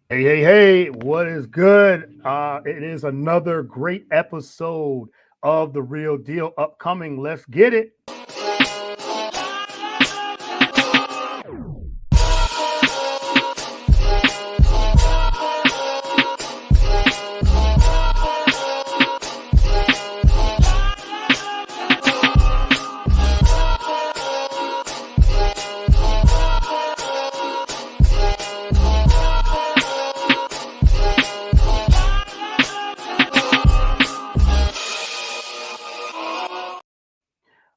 Hey, hey, hey, what is good? It is another great episode of The Real Deal upcoming. Let's get it.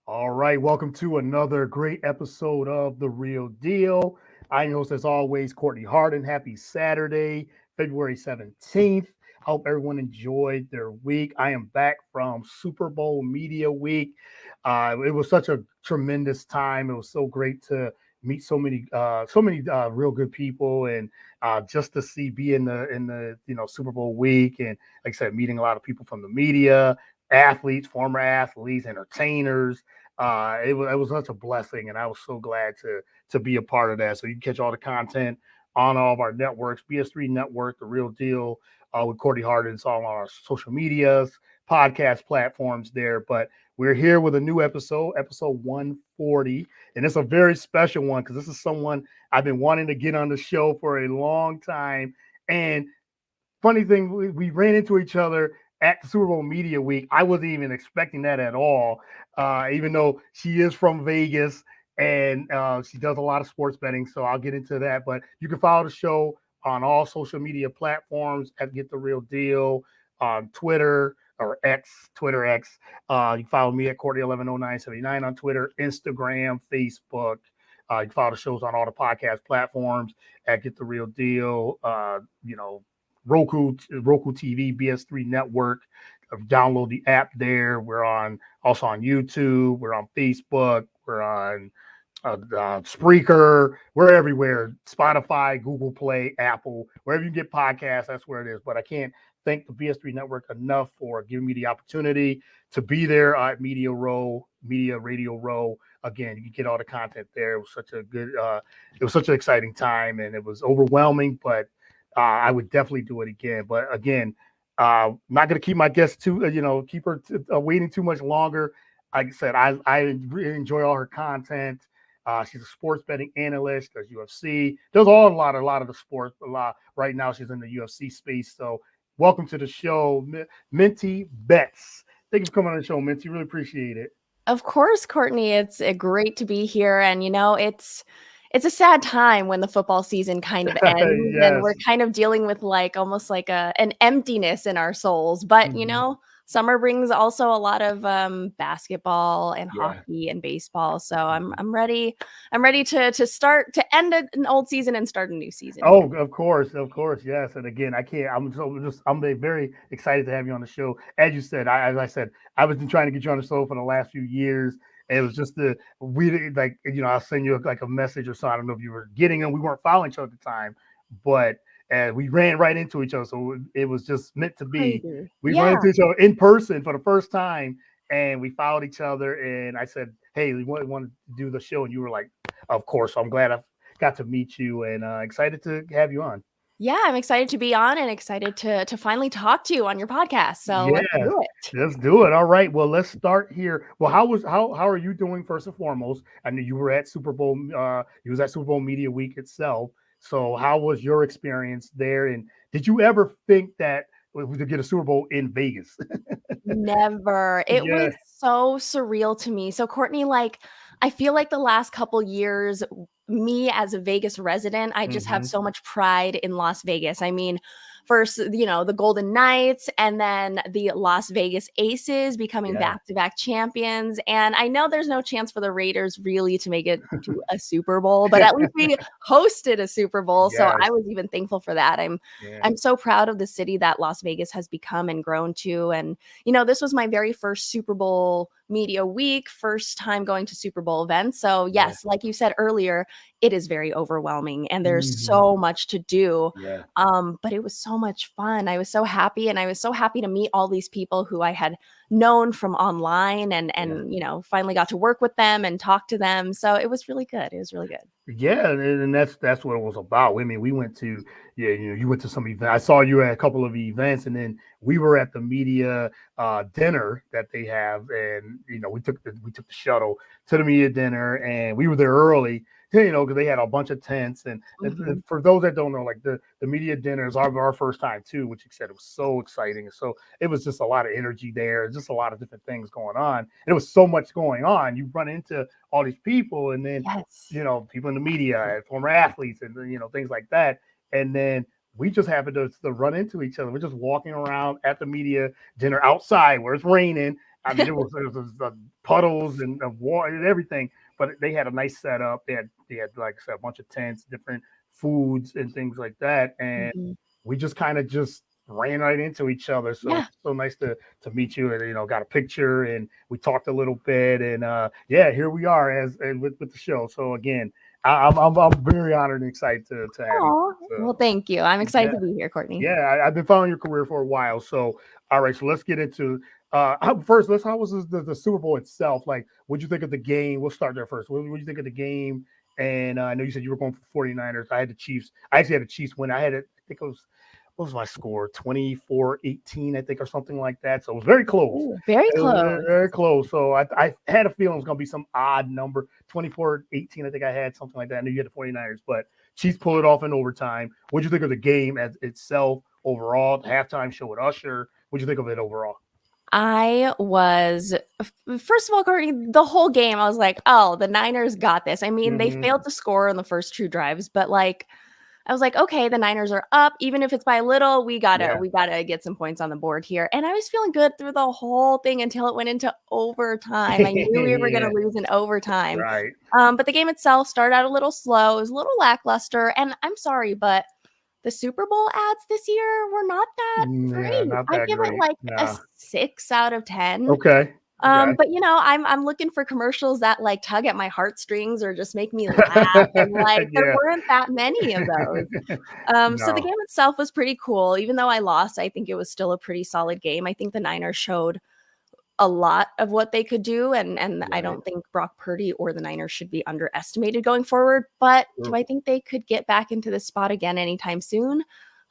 All right, welcome to another great episode of The Real Deal. I'm your host, as always, Courtney Harden. Happy Saturday, February 17th. Hope everyone enjoyed their week. I am back from Super Bowl Media Week. It was such a tremendous time. It was so great to meet so many real good people, and just to see be in the Super Bowl week, and like I said, meeting a lot of people from the media, athletes, former athletes, entertainers. It was such a blessing, and I was so glad to be a part of that. So you can catch all the content on all of our networks: BS3 Network, The Real Deal, with Courtney Harden. It's all on our social medias, podcast platforms there. But we're here with a new episode, episode 140, and it's a very special one because this is someone I've been wanting to get on the show for a long time. And funny thing, we ran into each other at the Super Bowl Media Week. I wasn't even expecting that at all, even though she is from Vegas and she does a lot of sports betting. So I'll get into that. But you can follow the show on all social media platforms at Get the Real Deal on Twitter or X, Twitter X. You can follow me at Courtney110979 on Twitter, Instagram, Facebook. You can follow the shows on all the podcast platforms at Get the Real Deal. Roku TV, BS3 Network. Download the app there. We're on also on YouTube. We're on Facebook. We're on Spreaker. We're everywhere. Spotify, Google Play, Apple, wherever you get podcasts, that's where it is. But I can't thank the BS3 Network enough for giving me the opportunity to be there at Media Radio Row. Again, you can get all the content there. It was such an exciting time, and it was overwhelming, but I would definitely do it again. But again, not going to keep my guest keep her waiting too much longer. Like I said, I really enjoy all her content. She's a sports betting analyst, does UFC, does a lot of the sports. A lot right now. She's in the UFC space. So welcome to the show, Minty Betts. Thank you for coming on the show, Minty. Really appreciate it. Of course, Courtney, it's great to be here. And it's a sad time when the football season kind of ends and we're Yes. kind of dealing with like almost like an emptiness in our souls. But Mhm. summer brings also a lot of basketball and Yeah. hockey and baseball. So I'm Mhm. I'm ready. I'm ready to start to end an old season and start a new season here. Oh, of course, yes. And again, I can't. I'm very excited to have you on the show. As you said, as I said, I was trying to get you on the show for the last few years. And it was just I'll send you like a message or so. I don't know if you were getting them. We weren't following each other at the time, but we ran right into each other. So it was just meant to be. Crazy. We run Yeah. into each other in person for the first time, and we followed each other. And I said, "Hey, we want to do the show," and you were like, "Of course." So I'm glad I got to meet you, and excited to have you on. Yeah, I'm excited to be on and excited to finally talk to you on your podcast. So let's Yes, do it. let's do it. All right. Well, let's start here. Well, how are you doing first and foremost? I knew you were at Super Bowl. You was at Super Bowl Media Week itself. So, how was your experience there? And did you ever think that we could get a Super Bowl in Vegas? Never. It Yeah. was so surreal to me. So Courtney, like, I feel like the last couple years, me as a Vegas resident, I just have Hmm. so much pride in Las Vegas. I mean, first, the Golden Knights and then the Las Vegas Aces becoming Yeah. back-to-back champions. And I know there's no chance for the Raiders really to make it to a Super Bowl, but at least we hosted a Super Bowl. So Yes. I was even thankful for that. I'm Yeah. I'm so proud of the city that Las Vegas has become and grown to. And this was my very first Super Bowl media week, first time going to Super Bowl events. So, Yeah. yes, like you said earlier, it is very overwhelming and there's Hmm. so much to do. Yeah. But it was so much fun. I was so happy and I was so happy to meet all these people who I had known from online and Yeah. finally got to work with them and talk to them. So it was really good. It was really good. Yeah, and that's what it was about. I mean, we went to yeah, you went to some event. I saw you at a couple of events, and then we were at the media dinner that they have, and we took the shuttle to the media dinner, and we were there early. Because they had a bunch of tents, and Mhm. for those that don't know, like the media dinner is our first time too, which you said it was so exciting. So it was just a lot of energy there, just a lot of different things going on. And it was so much going on. You run into all these people, and then Yes. people in the media and former athletes and things like that. And then we just happened to run into each other. We're just walking around at the media dinner outside where it's raining. I mean, it was puddles and water and everything, but they had a nice setup. They had like I said, a bunch of tents, different foods and things like that, and Mhm. we just kind of just ran right into each other. So Yeah. so nice to meet you, and got a picture, and we talked a little bit, and yeah, here we are as and with the show. So again, I'm very honored and excited to have you. Oh, So well, thank you. I'm excited yeah, to be here, Courtney. yeah, I've been following your career for a while. So all right, so let's get into first. How was the Super Bowl itself? Like, what'd you think of the game? We'll start there first. What'd you think of the game? And I know you said you were going for 49ers. I had the Chiefs. I actually had the Chiefs win. I think it was what was my score? 24-18, I think, or something like that. So it was very close. Ooh, very It was very, close. very close. So I had a feeling it was going to be some odd number. 24-18, I think I had something like that. I knew you had the 49ers, but Chiefs pulled it off in overtime. What'd you think of the game as itself overall? The halftime show with Usher. What'd you think of it overall? I was, first of all, Courtney, the whole game, I was like, oh, the Niners got this. I mean, they Hmm. failed to score on the first two drives, but like, I was like, okay, the Niners are up. Even if it's by little, we gotta Yeah. we gotta get some points on the board here. And I was feeling good through the whole thing until it went into overtime. I knew we were gonna Yeah. lose in overtime. Right. But the game itself started out a little slow. It was a little lackluster. And I'm sorry, but the Super Bowl ads this year were not that Yeah, great. not I that give it great. like a Nah. 6 out of 10. Okay. Okay. But I'm looking for commercials that like tug at my heartstrings or just make me laugh. And like there Yeah. weren't that many of those. So the No. game itself was pretty cool. Even though I lost, I think it was still a pretty solid game. I think the Niners showed a lot of what they could do, and I Right. don't think Brock Purdy or the Niners should be underestimated going forward. But do True. I think they could get back into this spot again anytime soon?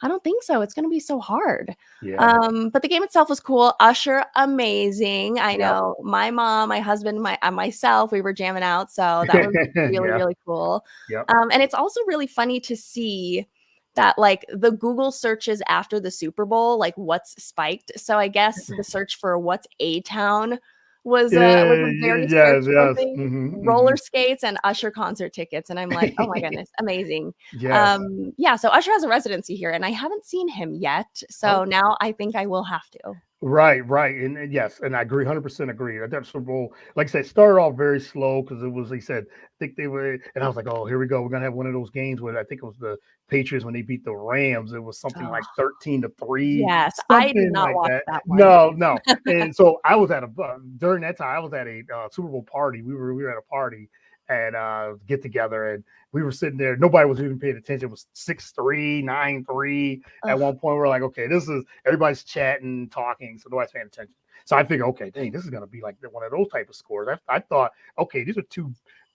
I don't think so. It's going to be so hard. Yeah. But the game itself was cool. Usher, amazing. I Yep. know my mom, my husband, myself, we were jamming out, so that was really, Yeah. really cool. Yep. And it's also really funny to see that like the Google searches after the Super Bowl, like what's spiked. So I guess the search for what's A town was a very Yes. searchable Yes. thing. Hmm. Roller Hmm. skates and Usher concert tickets. And I'm like, oh my goodness, amazing. Yes. Yeah, so Usher has a residency here and I haven't seen him yet. So Okay. now I think I will have to. Right, right, and yes, and I agree, 100% agree. That Super Bowl, like I said, started off very slow because it was. They said, I think they were, and I was like, oh, here we go. We're gonna have one of those games where I think it was the Patriots when they beat the Rams. It was something Oh, like 13-3, yes, I did something not like watch that. that one. No, no, and so I was at a during that time I was at a Super Bowl party. We were at a party and get together, and we were sitting there. Nobody was even paying attention. It was 6-3, 9-3. At Ugh, one point, we're like, okay, this is everybody's chatting, talking, so nobody's paying attention. So I figure, okay, dang, this is going to be like one of those type of scores. I thought, okay, these are two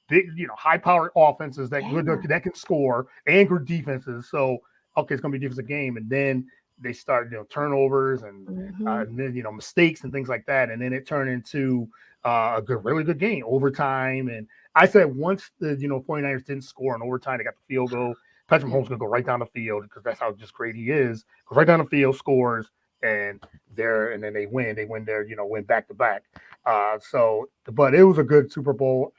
big, high-powered offenses yeah. that can score and good defenses. So okay, it's going to be a defensive game, and then they started, turnovers Mhm. and then mistakes and things like that, and then it turned into a really good game, overtime. And I said once the 49ers didn't score in overtime, they got the field goal. Patrick Yeah. Mahomes gonna go right down the field because that's how just great he is. Goes right down the field, scores, and and then they win. They win their, win back to back. But it was a good Super Bowl.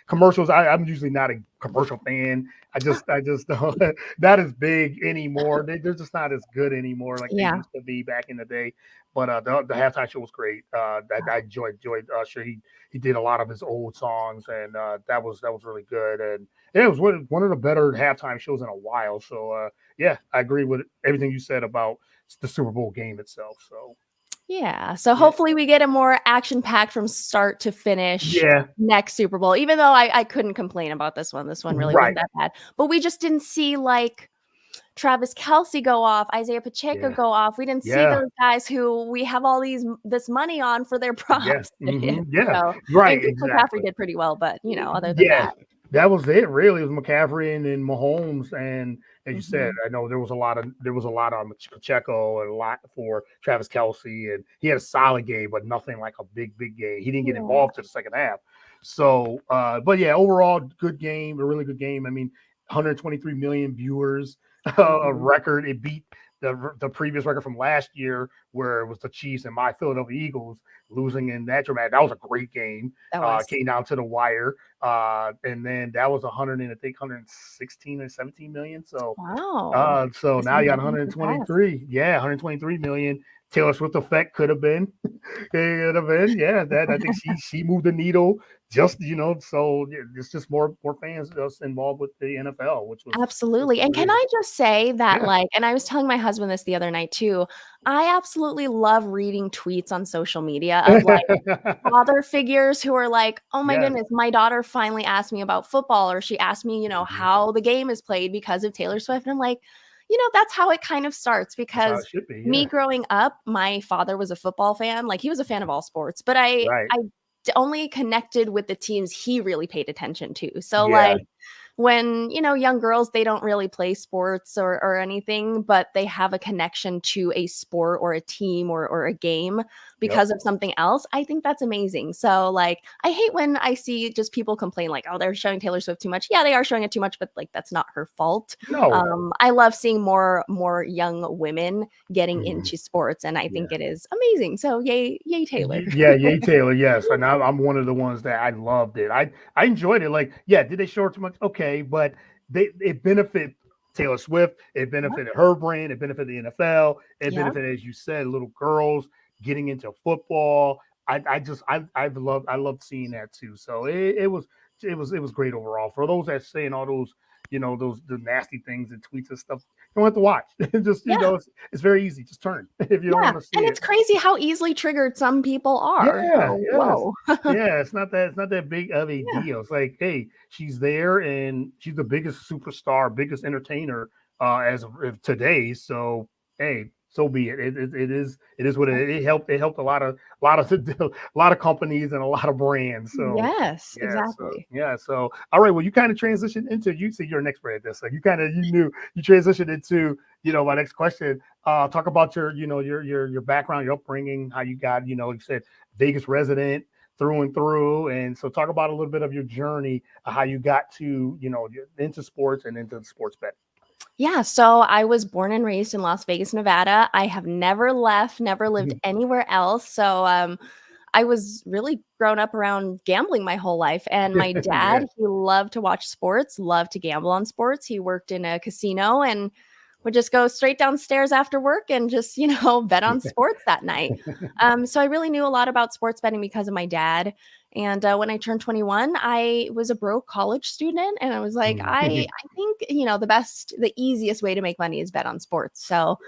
Commercials. I'm usually not a commercial fan. I just don't not as big anymore. They're just not as good anymore like they Yeah. used to be back in the day. But the halftime show was great. I enjoyed Usher. He did a lot of his old songs, and that was really good. And yeah, it was one of the better halftime shows in a while. So yeah, I agree with everything you said about the Super Bowl game itself. So Yeah. So yeah, hopefully we get a more action packed from start to finish yeah, next Super Bowl, even though I couldn't complain about this one. This one really wasn't right, that bad. But we just didn't see like Travis Kelsey go off, Isaiah Pacheco yeah, go off. We didn't see yeah, those guys who we have all this money on for their yeah, props to hit. yeah, So, right, and Chris McCaffrey exactly. did pretty well, but other than Yeah, that. That was it, really. It was McCaffrey and then Mahomes, and as you said, Mhm. I know there was a lot on Pacheco and a lot for Travis Kelsey, and he had a solid game, but nothing like a big game. He didn't get Yeah. involved to the second half. So, but yeah, overall, good game, a really good game. I mean, 123 million viewers, a Mhm. record. It beat the previous record from last year, where it was the Chiefs and my Philadelphia Eagles losing in that dramatic. That was a great game. That was. Came down to the wire. And then that was 100 and I think 116 or 17 million. Wow. So This now you one got definitely surpassed. 123. Yeah, 123 million. Taylor Swift effect could have been. It could have been. Yeah, that I think she moved the needle. Just so yeah, it's just more fans just involved with the NFL, which was Absolutely, and can great. I just say that, Yeah. like, and I was telling my husband this the other night too, I absolutely love reading tweets on social media of, like, father figures who are like, "Oh my Yes. goodness, my daughter finally asked me about football," or she asked me, Mhm. how the game is played because of Taylor Swift, and I'm like, that's how it kind of starts That's how because it should be. me Yeah. growing up, my father was a football fan, like, he was a fan of all sports, but I Right. I d only connected with the teams he really paid attention to, so, Yeah. like, when young girls, they don't really play sports or anything, but they have a connection to a sport or a team or a game Yep. because of something else. I think that's amazing. So, like, I hate when I see just people complain like, oh, they're showing Taylor Swift too much. Yeah, they are showing it too much, but like that's not her fault. No. I love seeing more young women getting Mhm. into sports, and I think Yeah. it is amazing. So yay Taylor. Yeah, Yay Taylor, yes, and I'm one of the ones that I loved it. I enjoyed it. Like, yeah, did they show it too much? Okay, but it benefited Taylor Swift. It Yep. benefited her brand. It benefited the NFL. It Yep. benefited, as you said, little girls getting into football. I loved seeing that too. So it was great overall. For those that saying all those those the nasty things and tweets and stuff, you don't have to watch. Just Yeah. it's very easy. Just turn if you don't Yeah. want to see And it. it's crazy how easily triggered some people are. Yeah, So yes. whoa. Yeah, it's not that big of a Yeah. deal. It's like, hey, she's there and she's the biggest superstar, biggest entertainer as of today. So hey, so be it. It is what it helped a lot of companies and a lot of brands. So Yes, yeah, so exactly. yeah, so all right. Well, you kind of transitioned into you see your next brand this. So you transitioned into my next question. Talk about your background, your upbringing, how you got you said Vegas resident through and through. And so talk about a little bit of your journey, how you got to, into sports and into the sports bet. Yeah, so I was born and raised in Las Vegas, Nevada. I have never left, never lived anywhere else. So I was really grown up around gambling my whole life. And my dad, Yeah. he loved to watch sports, loved to gamble on sports. He worked in a casino and would just go straight downstairs after work and just, bet on sports that night. So I really knew a lot about sports betting because of my dad. And when I turned 21, I was a broke college student. And I was like, I think, the easiest way to make money is bet on sports. So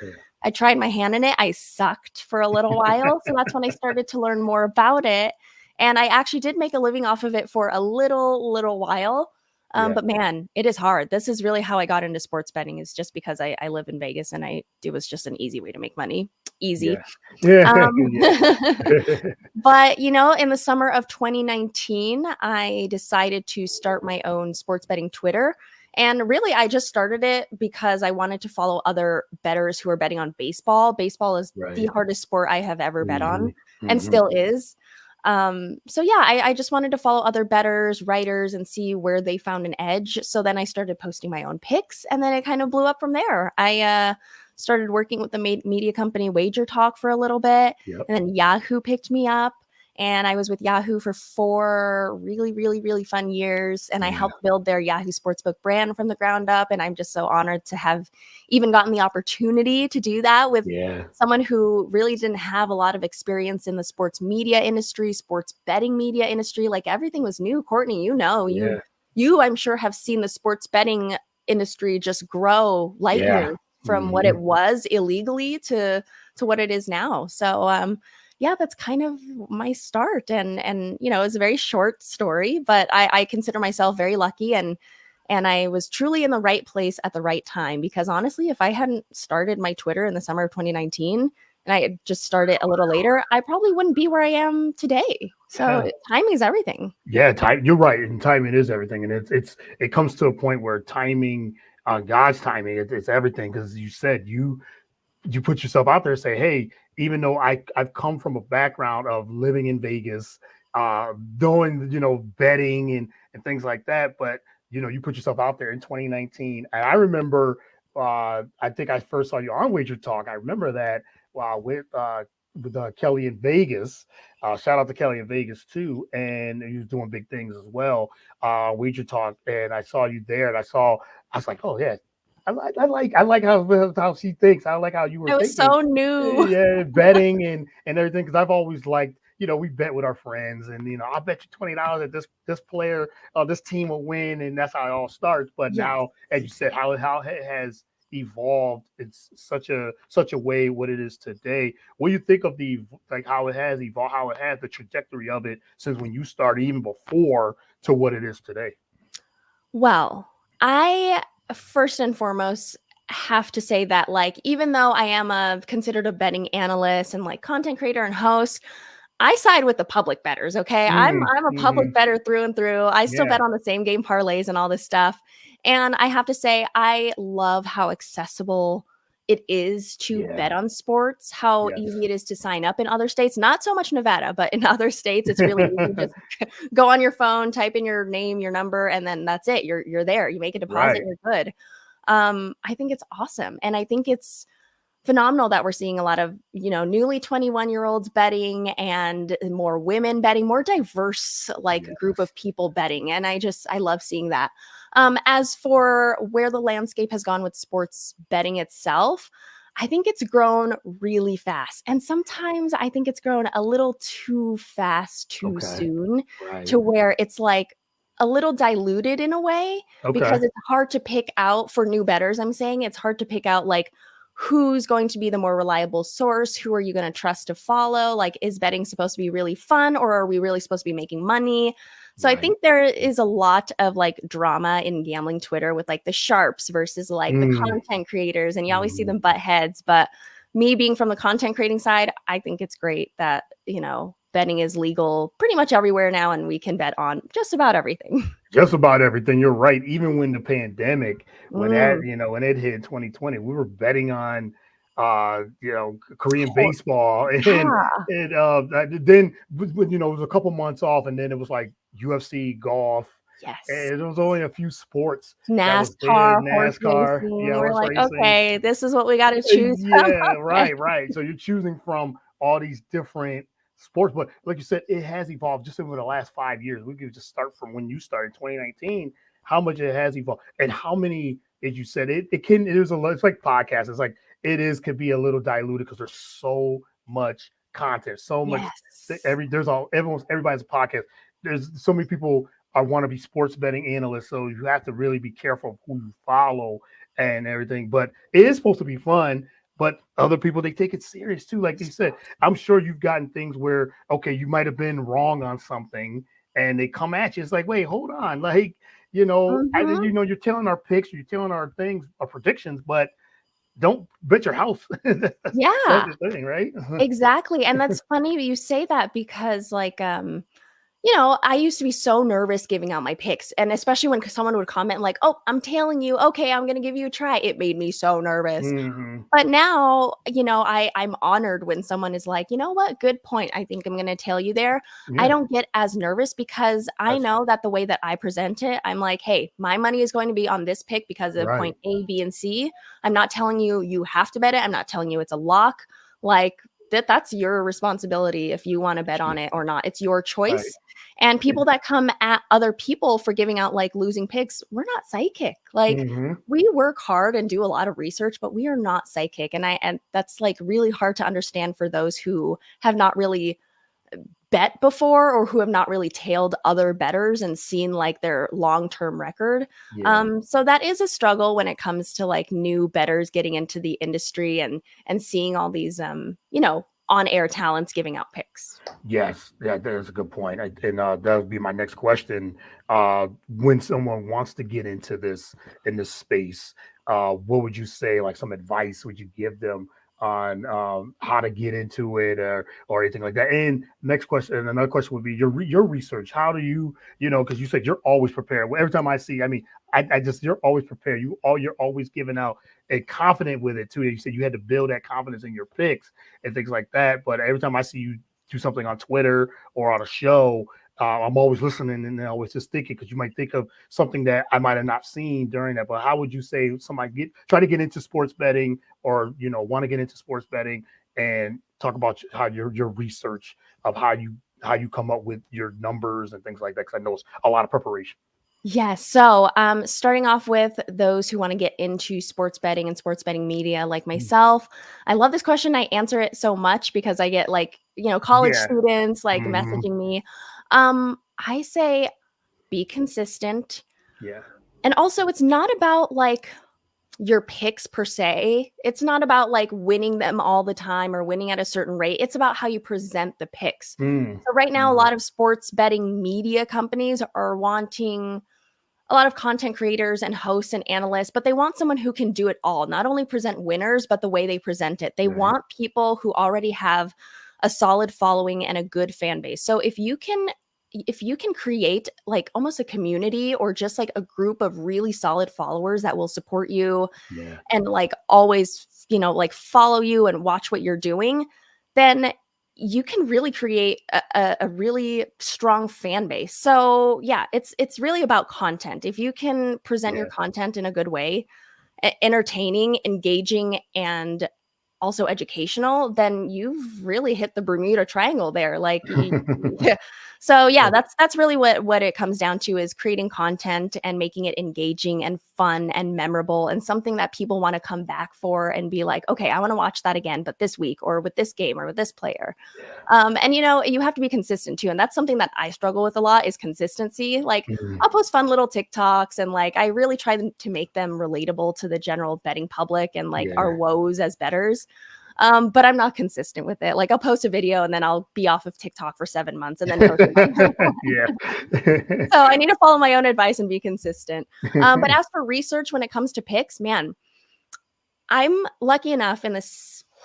I tried my hand in it. I sucked for a little while. So that's when I started to learn more about it. And I actually did make a living off of it for a little while. Yeah. But man, it is hard. This is really how I got into sports betting is just because I live in Vegas and it was just an easy way to make money. Easy. Yeah. Yeah. Um, Yeah. but, in the summer of 2019, I decided to start my own sports betting Twitter. And really, I just started it because I wanted to follow other bettors who are betting on baseball. Baseball is the Right. hardest sport I have ever bet Hmm. on and Hmm. still is. So yeah, I just wanted to follow other bettors, writers, and see where they found an edge. So then I started posting my own picks, and then it kind of blew up from there. I started working with the media company Wager Talk for a little bit, Yep. and then Yahoo picked me up. And I was with Yahoo for 4 really, really, really fun years. And I Yeah. helped build their Yahoo Sportsbook brand from the ground up. And I'm just so honored to have even gotten the opportunity to do that with Yeah. someone who really didn't have a lot of experience in the sports media industry, sports betting media industry. Like everything was new. Courtney, Yeah. you I'm sure have seen the sports betting industry just grow light Yeah. years from what it Hmm. was illegally to what it is now. So yeah, that's kind of my start. And it's a very short story, but I consider myself very lucky and I was truly in the right place at the right time because honestly, if I hadn't started my Twitter in the summer of 2019, and I had just started a little later, I probably wouldn't be where I am today. So Yeah. timing is everything. Yeah, time. You're right, and timing is everything, and it comes to a point where timing, God's timing, it's everything. Because you said you put yourself out there and say, hey, even though I've come from a background of living in Vegas, doing betting and things like that, but you put yourself out there in 2019, and I remember, I think I first saw you on Wager Talk. I remember that with Kelly in Vegas. Shout out to Kelly in Vegas too, and he was doing big things as well. Wager Talk, and I saw you there, and I was like, oh yeah, I like how she thinks. I like how you were I was thinking. so new. Yeah, betting and everything. Because I've always liked, we bet with our friends, and I'll bet you $20 that this player, this team will win, and that's how it all starts. But Yes. now, as you said, how it has evolved. It's such a way what it is today. What do you think of the like how it has evolved, how it has the trajectory of it since when you started, even before, to what it is today? Well, I first and foremost have to say that, like, even though I am considered a betting analyst and like content creator and host, I side with the public bettors. Okay, I'm a Mm-hmm. public bettor through and through. I still Yeah. bet on the same game parlays and all this stuff. And I have to say, I love how accessible it is to Yeah. bet on sports, how Yes. easy it is to sign up in other states. Not so much Nevada, but in other states, it's really easy. Just go on your phone, type in your name, your number, and then that's it. You're there. You make a deposit, Right. you're good. I think it's awesome. And I think it's phenomenal that we're seeing a lot of, newly 21-year-olds betting and more women betting, more diverse like group Yes. of people betting. And I love seeing that. As for where the landscape has gone with sports betting itself, I think it's grown really fast. And sometimes I think it's grown a little too fast too Okay. soon, Right. to where it's like a little diluted in a way, Okay. because it's hard to pick out for new bettors. I'm saying it's hard to pick out like who's going to be the more reliable source, who are you going to trust to follow, like is betting supposed to be really fun, or are we really supposed to be making money? So I Right. think there is a lot of like drama in gambling Twitter with like the sharps versus like the Mm. content creators, and you always see Mhm. them butt heads. But me being from the content creating side, I think it's great that betting is legal pretty much everywhere now, and we can bet on just about everything. Just about everything. You're right. Even when the pandemic, Mm, when it hit 2020, we were betting on, Korean hor- baseball, and yeah, then it was a couple months off, and then it was like UFC, golf, yes. and there was only a few sports that was big. NASCAR, horse NASCAR, racing. yeah, We're horse like, racing. okay, this is what we got to choose from. Yeah, Okay. right, right. So you're choosing from all these different sports, but like you said, it has evolved just over the last 5 years. We could just start from when you started 2019, how much it has evolved, and how many, as you said, it is it's like podcasts. It's like could be a little diluted because there's so much content, so much Yes. everybody's a podcast. There's so many people are want to be sports betting analysts, so you have to really be careful of who you follow and everything. But it is supposed to be fun. But other people, they take it serious too. Like you said, I'm sure you've gotten things where, okay, you might have been wrong on something, and they come at you. It's like, wait, hold on, like Hmm. you're telling our picks, you're telling our things, our predictions, but don't bet your house. That's Yeah, the thing, right? exactly. And that's funny you say that, because like I used to be so nervous giving out my picks. And especially when someone would comment like, "Oh, I'm tailing you. Okay, I'm going to give you a try." It made me so nervous. Hmm. But now, I'm honored when someone is like, "You know what? Good point. I think I'm going to tail you there." I Yeah, don't get as nervous, because I that's know that the way that I present it, I'm like, "Hey, my money is going to be on this pick because of right. point A, B, and C. I'm not telling you you have to bet it. I'm not telling you it's a lock. Like that's your responsibility if you want to bet on it or not. It's your Right. choice." And people that come at other people for giving out like losing picks, we're not psychic. Like Hmm. we work hard and do a lot of research, but we are not psychic. And that's like really hard to understand for those who have not really bet before, or who have not really tailed other betters and seen like their long-term record. Yeah. So that is a struggle when it comes to like new betters getting into the industry and seeing all these on-air talents giving out picks. Yes, yeah, that's a good point. And that would be my next question. When someone wants to get into this in this space, what would you say? Like some advice would you give them on how to get into it or anything like that. And next question, and another question would be your research. How do you, because you said you're always prepared. Well, every time I see, I mean, I just you're always prepared. You're always giving out and confident with it too. You said you had to build that confidence in your picks and things like that. But every time I see you do something on Twitter or on a show, I'm always listening and always just thinking, because you might think of something that I might have not seen during that. But how would you say somebody try to get into sports betting, or want to get into sports betting, and talk about how your research of how you come up with your numbers and things like that? Because I know it's a lot of preparation. Yes. So, starting off with those who want to get into sports betting and sports betting media, like myself, I love this question. I answer it so much because I get college Yeah. students like Hmm. messaging me. I say be consistent. Yeah. And also, it's not about like your picks per se. It's not about like winning them all the time or winning at a certain rate. It's about how you present the picks. Mm. So, right now, a Hmm. lot of sports betting media companies are wanting a lot of content creators and hosts and analysts, but they want someone who can do it all, not only present winners, but the way they present it. They Right. want people who already have a solid following and a good fan base. So if you can create like almost a community or just like a group of really solid followers that will support you Yeah. and like always, like follow you and watch what you're doing, then you can really create a really strong fan base. So yeah, it's really about content. If you can present your Yeah. content in a good way, entertaining, engaging, and also educational, then you've really hit the Bermuda Triangle there. Like, yeah. So yeah, that's really what it comes down to, is creating content and making it engaging and fun and memorable and something that people want to come back for and be like, okay, I want to watch that again, but this week or with this game or with this player. And you have to be consistent too. And that's something that I struggle with a lot, is consistency. Like, Mhm. I'll post fun little TikToks and like I really try to make them relatable to the general betting public and like our Yeah. woes as bettors. But I'm not consistent with it. Like, I'll post a video and then I'll be off of TikTok for 7 months and then post another one. Yeah. So I need to follow my own advice and be consistent. But as for research, when it comes to picks, man, I'm lucky enough in the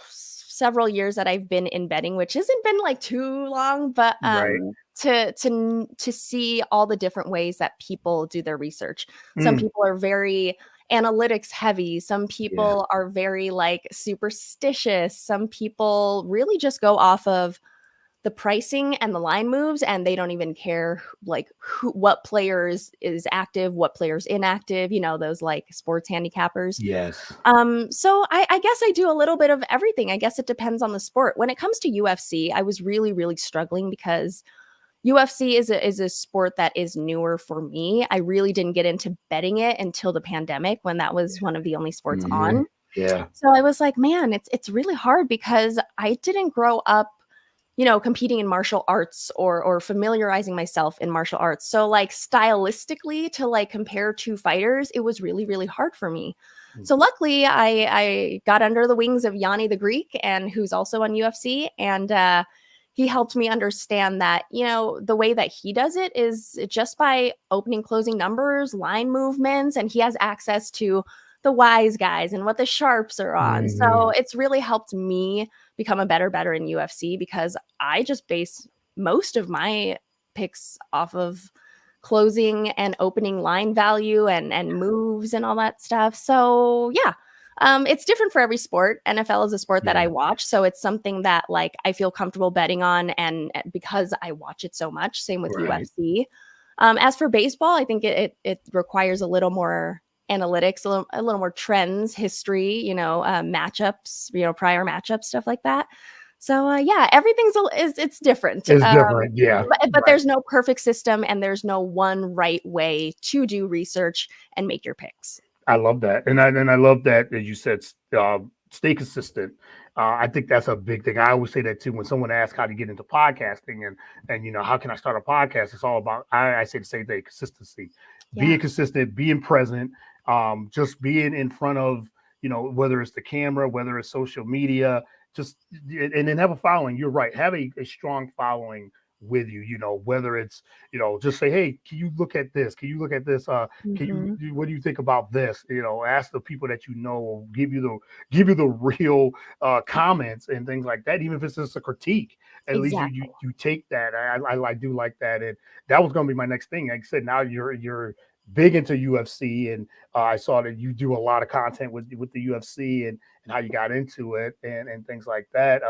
several years that I've been in betting, which hasn't been like too long, but Right. to see all the different ways that people do their research. Some Mm. people are very analytics heavy. Some Yeah. people are very like superstitious. Some people really just go off of the pricing and the line moves, and they don't even care like what player is active, what player's inactive, those like sports handicappers. Yes. So I guess I do a little bit of everything. I guess it depends on the sport. When it comes to UFC, I was really, really struggling because UFC is a sport that is newer for me. I really didn't get into betting it until the pandemic, when that was one of the only sports Hmm. on. Yeah. So I was like, man, it's really hard because I didn't grow up competing in martial arts or familiarizing myself in martial arts. So like stylistically to like compare two fighters, it was really, really hard for me. Mm. So luckily I got under the wings of Yanni the Greek, and who's also on UFC. And he helped me understand that, the way that he does it is just by opening, closing numbers, line movements, and he has access to the wise guys and what the sharps are on. Hmm. So it's really helped me become a better bettor in UFC, because I just base most of my picks off of closing and opening line value and moves and all that stuff. So yeah. It's different for every sport. NFL is a sport that I Yeah. watch, so it's something that like I feel comfortable betting on, and because I watch it so much. Same with Right. UFC. As for baseball, I think it requires a little more analytics, a little more trends, history, matchups, prior matchups, stuff like that. So yeah, everything's it's different. It's different. Yeah. But Right. there's no perfect system, and there's no one right way to do research and make your picks. I love that, and I love that, as you said, stay consistent. I think that's a big thing. I always say that too when someone asks how to get into podcasting, and how can I start a podcast? It's all about, I say the same thing: consistency, being Yeah. consistent, being present, just being in front of, whether it's the camera, whether it's social media, just and then have a following. You're right, have a strong following with you, whether it's, just say, hey, can you look at this? Can you look at this? Mhm. What do you think about this? Ask the people that or give you the real comments and things like that, even if it's just a critique. At least you Exactly. you take that. I do like that, and that was going to be my next thing. Like I said, now you're big into UFC, and I saw that you do a lot of content with the UFC and how you got into it and things like that.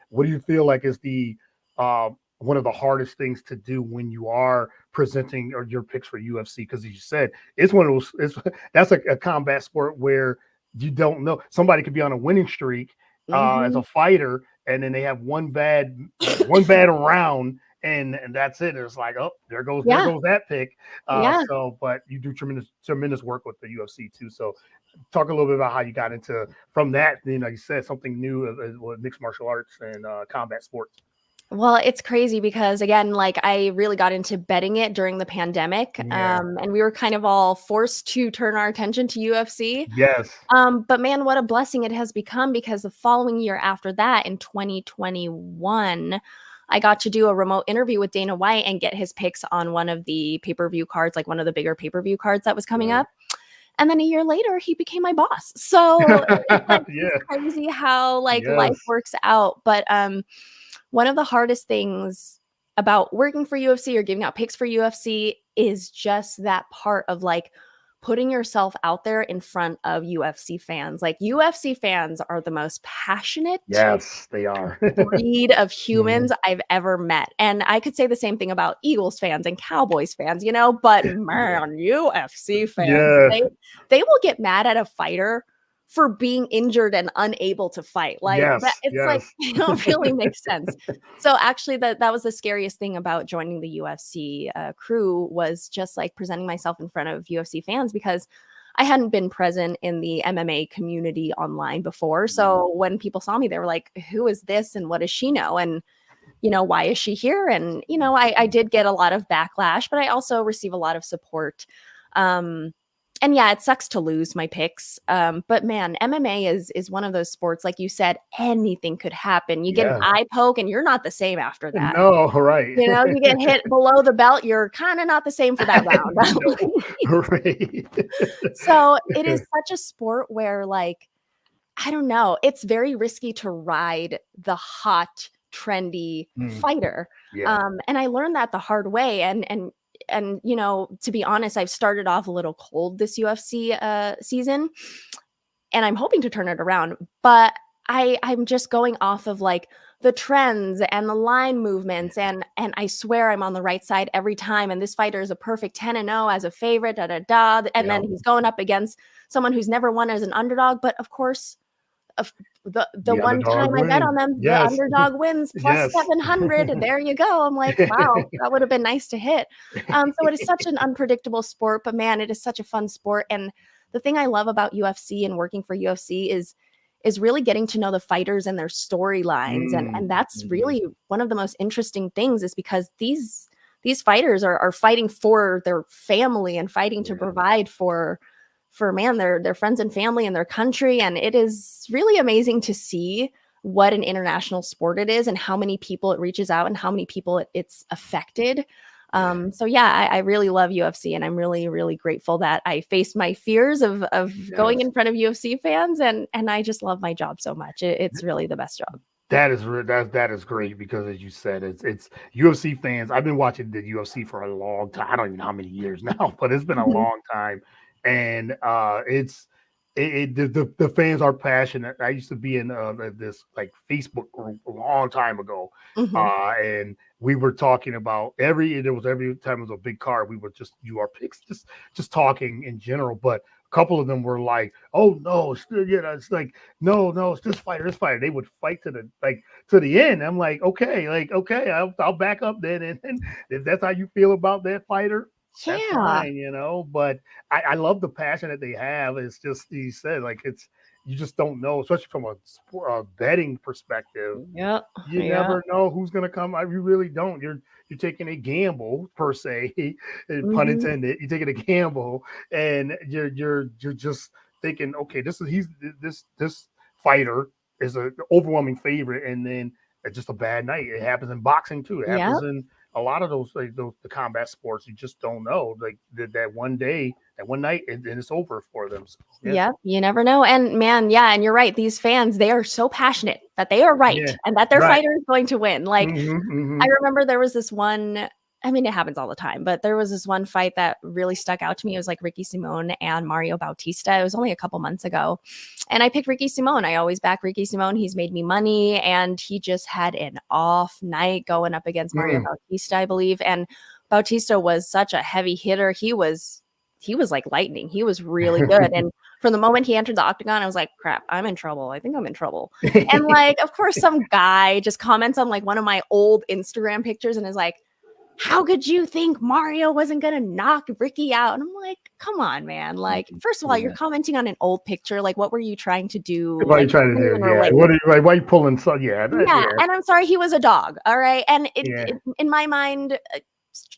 What do you feel like is the one of the hardest things to do when you are presenting or your picks for UFC? Because as you said, it's one of those. That's a combat sport where you don't know, somebody could be on a winning streak as a Mhm. fighter, and then they have one bad round, and that's it. It's like, oh, there Yeah. goes that pick. Yeah. But you do tremendous work with the UFC too. So talk a little bit about how you got into from that. You said something new with mixed martial arts and combat sports. Well, it's crazy because again, like I really got into betting it during the pandemic, Yeah. and we were kind of all forced to turn our attention to UFC. Yes. But man, what a blessing it has become because the following year after that, in 2021, I got to do a remote interview with Dana White and get his picks on one of the pay-per-view cards, like one of the bigger pay-per-view cards that was coming Right. up. And then a year later, he became my boss. So it's like it's Yeah. crazy how like life Yes. works out. But one of the hardest things about working for UFC or giving out picks for UFC is just that part of like putting yourself out there in front of UFC fans. Like UFC fans are the most passionate Yes, they are. breed of humans Mhm. I've ever met. And I could say the same thing about Eagles fans and Cowboys fans, but Yeah. man, UFC fans, Yes. they will get mad at a fighter for being injured and unable to fight. Like that Yes. it's like Yes. it don't really make sense. So actually that was the scariest thing about joining the UFC crew was just like presenting myself in front of UFC fans because I hadn't been present in the MMA community online before. Mhm. So when people saw me, they were like, who is this and what does she know? And, why is she here? And, I did get a lot of backlash, but I also receive a lot of support. Um, and yeah, it sucks to lose my picks. But man, MMA is one of those sports, like you said, anything could happen. You get an Yeah. eye poke and you're not the same after that. No, right. You get hit below the belt, you're kind of not the same for that round. No, right. So it is such a sport where, like, I don't know, it's very risky to ride the hot, trendy Mm, fighter. yeah. And I learned that the hard way. And to be honest, I've started off a little cold this UFC season, and I'm hoping to turn it around. But I'm just going off of like the trends and the line movements, and I swear I'm on the right side every time. And this fighter is a perfect 10-0 as a favorite, da da da. And Yeah. then he's going up against someone who's never won as an underdog. But of course, of the The one underdog time I bet wins. on them, the Yes. underdog wins plus Yes. 700. There you go. I'm like, wow, that would have been nice to hit. So it is such an unpredictable sport, but man, it is such a fun sport. And the thing I love about UFC and working for UFC is really getting to know the fighters and their storylines. And that's Mhm. really one of the most interesting things is because these fighters are fighting for their family and fighting to Yeah. provide for man their friends and family and their country, and it is really amazing to see what an international sport it is and how many people it reaches out and how many people it's affected. Yeah. So yeah, I really love UFC, and I'm really really grateful that I faced my fears of going Yes. in front of UFC fans, and I just love my job so much. It's really the best job. That is great because as you said, it's UFC fans. I've been watching the UFC for a long time. I don't even know how many years now, but it's been a Mhm, long time, and the fans are passionate. I used to be in this like Facebook group a long time ago, mhm. and we were talking about every time it was a big card, we would just do our picks, just talking in general. But a couple of them were like, "Oh no, it's like no, it's this fighter, this fighter." They would fight to the end. I'm like, okay, I'll back up then, and if that's how you feel about that fighter, that's Yeah. fine. But I love the passion that they have. It's just you said like you just don't know, especially from a betting perspective. Yeah. You Yeah. never know who's gonna come. You really don't. You're taking a gamble per se, pun Mhm. intended. You're taking a gamble, and you're just thinking, okay, this fighter is an overwhelming favorite, and then it's just a bad night. It happens in boxing too. It Yeah. happens in a lot of those, like those the combat sports. You just don't know. Like that one day, that one night, and it's over for them. So, yeah, Yep, you never know. And man, yeah, and you're right. These fans, they are so passionate that they are right yeah, and that their right. fighter is going to win. Like, I Hmm. remember there was this one, I mean, it happens all the time, but there was this one fight that really stuck out to me. It was like Ricky Simone and Mario Bautista. It was only a couple months ago. And I picked Ricky Simone. I always back Ricky Simone. He's made me money. And he just had an off night going up against Mario Mm. Bautista, I believe. And Bautista was such a heavy hitter. He was like lightning. He was really good. And from the moment he entered the octagon, I was like, crap, I'm in trouble. I think I'm in trouble. And like, of course, some guy just comments on like one of my old Instagram pictures and is like, how could you think Mario wasn't going to knock Ricky out? And I'm like, come on, man. Like, first of all, you're Yeah. commenting on an old picture. Like, what were you trying to do? What are you Like, trying to can't do? even Yeah. relate. What are you? Why are you pulling? So yeah, Yeah. yeah, And I'm sorry, he was a dog. All right. And yeah, in my mind,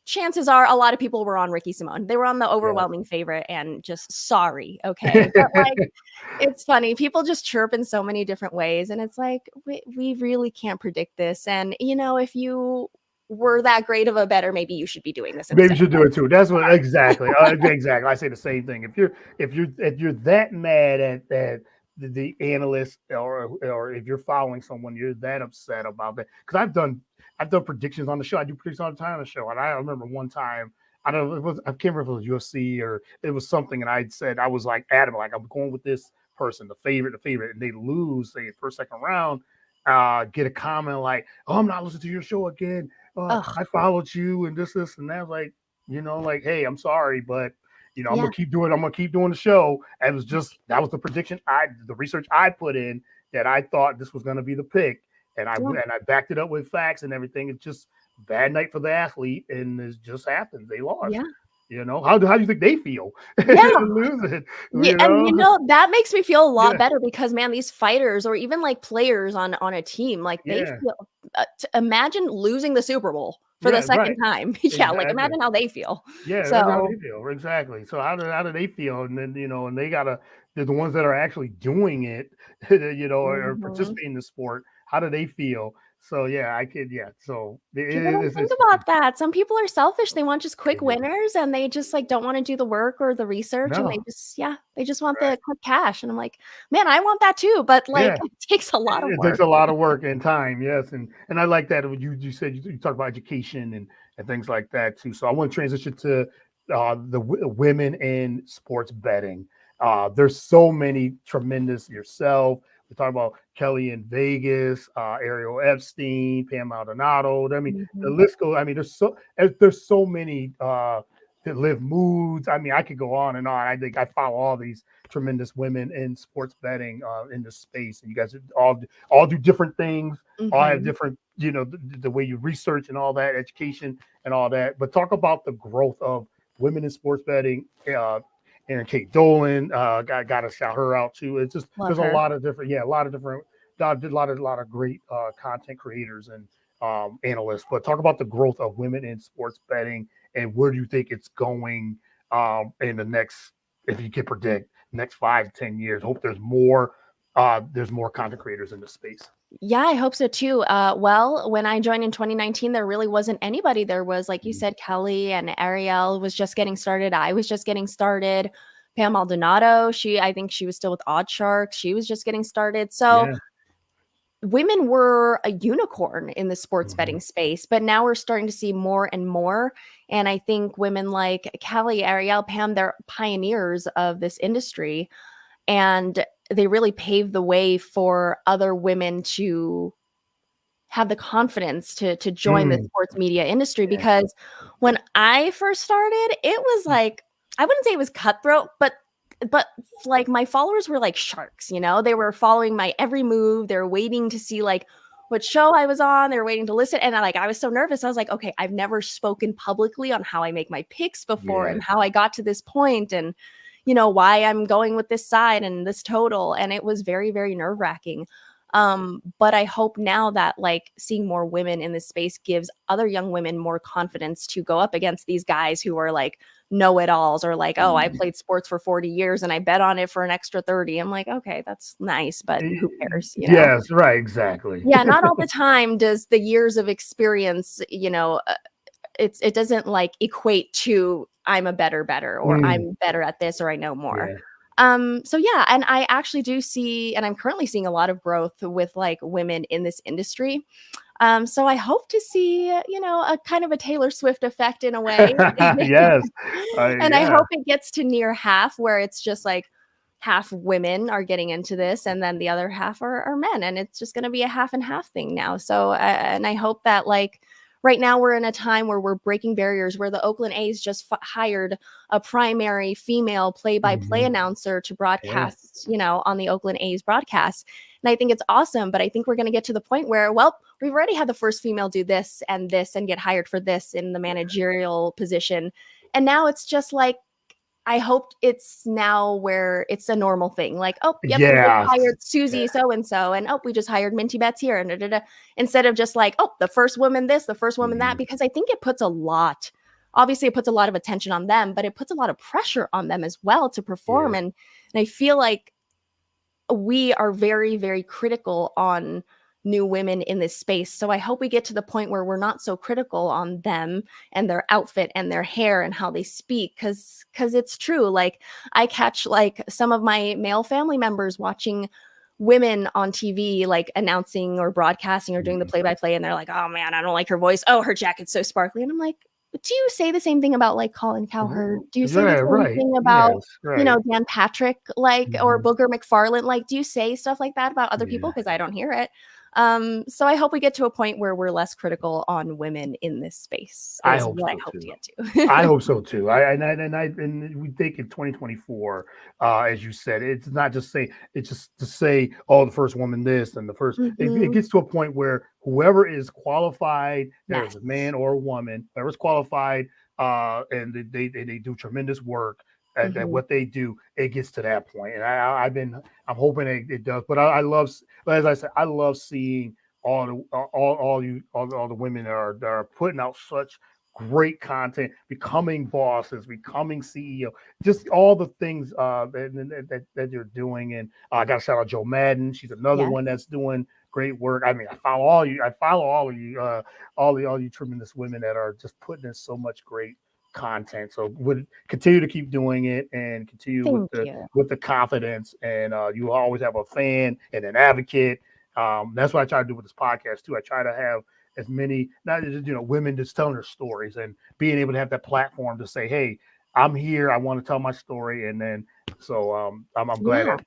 chances are a lot of people were on Ricky Simone. They were on the yeah. overwhelming favorite and just sorry. Okay. But like, it's funny. People just chirp in so many different ways. And it's like, we really can't predict this. And, you know, if you were that great of a better, maybe you should be doing this Maybe instead. you should do it too. That's what exactly. Exactly. I say the same thing. If you're that mad at the analyst, or if you're following someone, you're that upset about that. Because I've done predictions on the show. I do predictions all the time on the show, and I remember one time. I don't know. I can't remember if it was UFC or it was something, and I said I was like adamant, like I'm going with this person, the favorite, and they lose, say first, second round. Get a comment like, "Oh, I'm not listening to your show again. Ugh. I followed you and this and that." Like, like, hey, I'm sorry, but I'm Yeah. gonna keep doing. I'm gonna keep doing the show. And it was just that was the prediction the research I put in that I thought this was gonna be the pick, and I Yeah. and I backed it up with facts and everything. It's just bad night for the athlete, and it just happened. They lost. Yeah. How do you think they feel Yeah. losing? Yeah, You and know, that makes me feel a lot yeah, better because man, these fighters or even like players on a team, like they yeah, feel imagine losing the Super Bowl for the yeah, second right, time. Yeah, like exactly. imagine how they feel. Yeah, that's how So, they feel. Exactly. So how do they feel? And then and they're the ones that are actually doing it, or mhm. participating in the sport. How do they feel? So yeah, I could. Yeah. So People don't think it's about that. Some people are selfish. They want just quick it is. winners and they just like don't want to do the work or the research and No. they just want Right. the quick cash. And I'm like, man, I want that too, but like Yeah. it takes a lot of It takes work. a lot of work and time. Yes, and I like that. When you said you talk about education and things like that too. So I want to transition to the women in sports betting. There's so many tremendous yourself. We talk about Kelly in Vegas, Ariel Epstein, Pam Maldonado. I mean, the Mhm. list goes. I mean, there's so many that live moods. I mean, I could go on and on. I think I follow all these tremendous women in sports betting in this space, and you guys all do different things. All have Mhm. different, the way you research and all that, education and all that. But talk about the growth of women in sports betting. And Kate Dolan, got to shout her out too. It's just Love there's a her. lot of different, a lot of different, a lot of great content creators and analysts. But talk about the growth of women in sports betting and where do you think it's going in the next, if you can predict, next 5 to 10 years. Hope there's more content creators in this space. Yeah, I hope so too. Well, when I joined in 2019, there really wasn't anybody. There was, like you Mm. said, Kelly and Ariel was just getting started. I was just getting started. Pam Maldonado, I think she was still with Odd Sharks. She was just getting started. So Yeah. women were a unicorn in the sports Hmm. betting space, but now we're starting to see more and more. And I think women like Kelly, Ariel, Pam, they're pioneers of this industry and they really paved the way for other women to have the confidence to join the Mm. sports media industry Yeah. because when I first started, it was like I wouldn't say it was cutthroat, but like my followers were like sharks, you know? They were following my every move. They were waiting to see like what show I was on. They were waiting to listen. And I was so nervous. I was like, okay, I've never spoken publicly on how I make my picks before Yeah. and how I got to this point and why I'm going with this side and this total. And it was very, very nerve-wracking. But I hope now that like seeing more women in this space gives other young women more confidence to go up against these guys who are like know-it-alls, or like, oh, I played sports for 40 years and I bet on it for an extra 30. I'm like, okay, that's nice, but who cares, you know? Yes, right, exactly. Yeah, not all the time does the years of experience, it doesn't like equate to I'm a better or Mm, I'm better at this or I know more. yeah. So yeah, and I actually do see, and I'm currently seeing a lot of growth with like women in this industry. So I hope to see, a kind of a Taylor Swift effect in a way. Yes. And I Yeah. hope it gets to near half where it's just like half women are getting into this and then the other half are men. And it's just going to be a half and half thing now. So, and I hope that like right now we're in a time where we're breaking barriers, where the Oakland A's just hired a primary female play-by-play Mhm. announcer to Yeah. broadcast, on the Oakland A's broadcast. And I think it's awesome, but I think we're going to get to the point where, well, we've already had the first female do this and get hired for this in the managerial position. And now it's just like, I hope it's now where it's a normal thing. Like, oh, yep, we just Yes. hired Yeah. Susie so and so, and oh, we just hired Minty Betts here, and instead of just like, oh, the first woman this, the first woman that, Mhm. because I think it puts a lot. Obviously, it puts a lot of attention on them, but it puts a lot of pressure on them as well to perform. Yeah. And I feel like we are very, very critical on new women in this space. So I hope we get to the point where we're not so critical on them and their outfit and their hair and how they speak, cuz it's true. Like I catch like some of my male family members watching women on TV like announcing or broadcasting or doing the Mhm. play-by-play, and they're like, "Oh man, I don't like her voice. Oh, her jacket's so sparkly." And I'm like, "Do you say the same thing about like Colin Cowherd? Do you say the Right, same right. thing about Yes, right. Dan Patrick, like, or Mhm. Booger McFarland? Like, do you say stuff like that about other people? Yeah. Because I don't hear it. So I hope we get to a point where we're less critical on women in this space, I is hope what I so hope to too. get I to. hope so too. And we think in 2024, as you said, it's not just say it's just to say, oh, the first woman this and the first. It Mhm. gets to a point where whoever is qualified, there is Yes. a man or a woman, whoever's qualified, and they do tremendous work at Mhm. what they do. It gets to that point, and I'm hoping it does. But as I said, I love seeing all the women that are putting out such great content, becoming bosses, becoming CEO, just all the things that you're doing. And I got to shout out Joe Madden. She's another Yes. one that's doing great work. I mean, I follow all you. I follow all of you. All you tremendous women that are just putting in so much great content. So would continue to keep doing it and continue Thank you. with the confidence. And you always have a fan and an advocate. That's what I try to do with this podcast too. I try to have as many, not just women just telling their stories and being able to have that platform to say, hey, I'm here, I want to tell my story. And then I'm glad Yeah.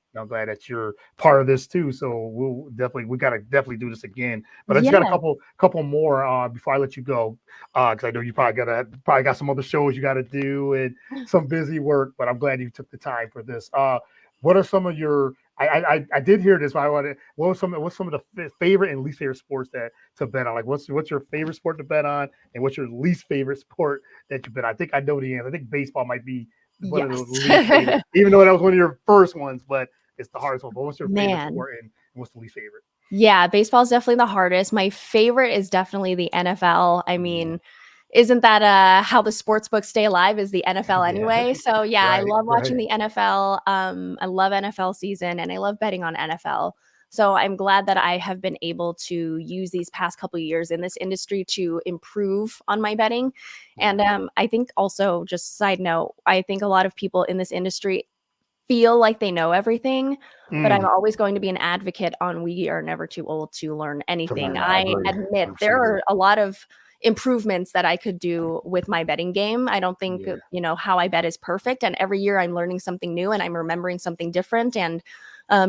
that you're part of this too. So we got to definitely do this again. But I just got a Yeah. couple more before I let you go, because I know you probably got some other shows you got to do and some busy work. But I'm glad you took the time for this. What are some of your I did hear this, but I wanted what's some of the favorite and least favorite sports that to bet on? Like what's your favorite sport to bet on, and what's your least favorite sport that you bet on? I think I know the answer. I think baseball might be one of the Yes. least favorite, even though that was one of your first ones, but it's the hardest one. But what's your favorite Man. sport and what's the least favorite? Yeah, baseball is definitely the hardest. My favorite is definitely the NFL. I Mhm. mean, isn't that how the sports books stay alive is the NFL Yeah, anyway? So yeah, I right, love watching right. the NFL. I love NFL season and I love betting on NFL. So I'm glad that I have been able to use these past couple of years in this industry to improve on my betting. And Yeah. I think also, just side note, I think a lot of people in this industry feel like they know everything, but I'm Mm, always going to be an advocate on we are never too old to learn to anything. learn, I I agree. admit there 100% agree. are a lot of improvements that I could do with my betting game. I don't think, Yeah. how I bet is perfect. And every year I'm learning something new and I'm remembering something different and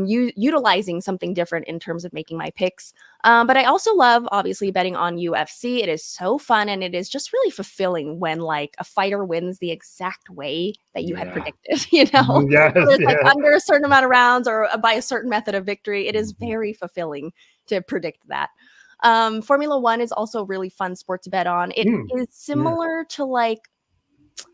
utilizing something different in terms of making my picks. But I also love obviously betting on UFC. It is so fun and it is just really fulfilling when like a fighter wins the exact way that you had Yeah. predicted, Mhm. whether Yes. it's like Yeah. under a certain amount of rounds or by a certain method of victory. It is Mhm. very fulfilling to predict that. Formula One is also a really fun sport to bet on. It Mm, is yeah. similar to like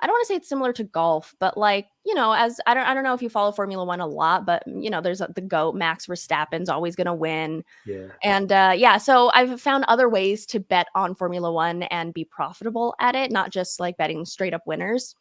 I don't want to say it's similar to golf, but like, as I don't know if you follow Formula One a lot, but there's the GOAT, Max Verstappen's always going to win. Yeah. And yeah, so I've found other ways to bet on Formula One and be profitable at it, not just like betting straight up winners.